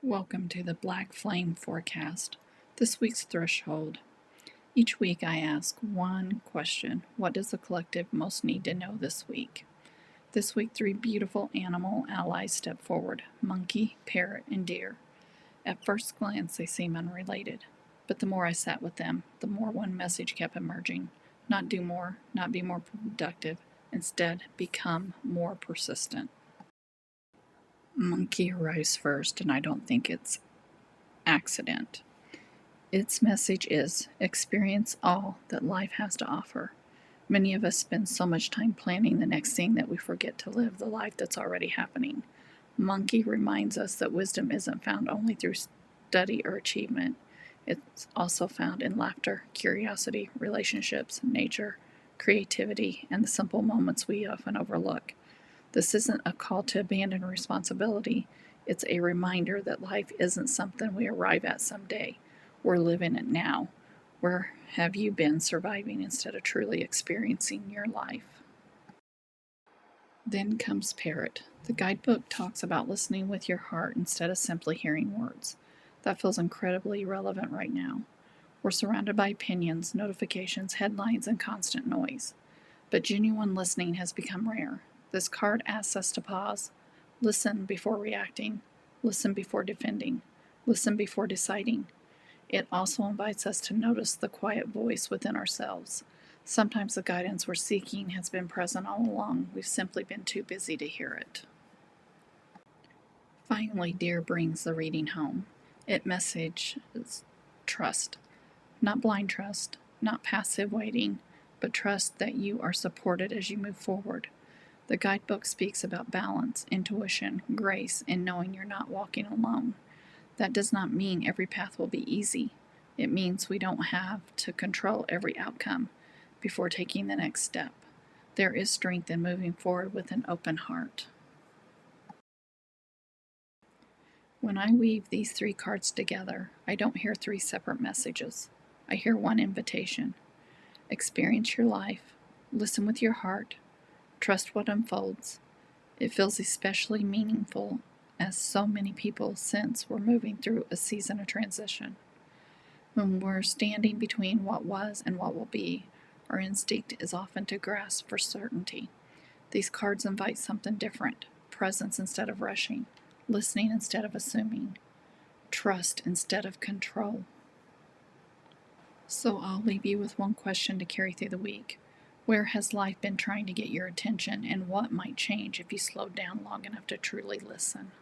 Welcome to the Black Flame Forecast. This week's threshold. Each week I ask one question. What does the collective most need to know this week? This week, three beautiful animal allies step forward: monkey, parrot, and deer. At first glance, they seem unrelated. But the more I sat with them, the more one message kept emerging. Not do more, not be more productive. Instead, become more persistent. Monkey arrives first, and I don't think it's accident. Its message is experience all that life has to offer. Many of us spend so much time planning the next thing that we forget to live the life that's already happening. Monkey reminds us that wisdom isn't found only through study or achievement. It's also found in laughter, curiosity, relationships, nature, creativity, and the simple moments we often overlook. This isn't a call to abandon responsibility. It's a reminder that life isn't something we arrive at someday. We're living it now. Where have you been surviving instead of truly experiencing your life? Then comes Parrot. The guidebook talks about listening with your heart instead of simply hearing words. That feels incredibly relevant right now. We're surrounded by opinions, notifications, headlines, and constant noise. But genuine listening has become rare. This card asks us to pause, listen before reacting, listen before defending, listen before deciding. It also invites us to notice the quiet voice within ourselves. Sometimes the guidance we're seeking has been present all along. We've simply been too busy to hear it. Finally, Deer brings the reading home. Its message is trust. Not blind trust, not passive waiting, but trust that you are supported as you move forward. The guidebook speaks about balance, intuition, grace, and knowing you're not walking alone. That does not mean every path will be easy. It means we don't have to control every outcome before taking the next step. There is strength in moving forward with an open heart. When I weave these three cards together, I don't hear three separate messages. I hear one invitation. Experience your life, listen with your heart, trust what unfolds. It feels especially meaningful as so many people sense we're moving through a season of transition. When we're standing between what was and what will be, our instinct is often to grasp for certainty. These cards invite something different: presence instead of rushing, listening instead of assuming, trust instead of control. So I'll leave you with one question to carry through the week. Where has life been trying to get your attention, and what might change if you slowed down long enough to truly listen?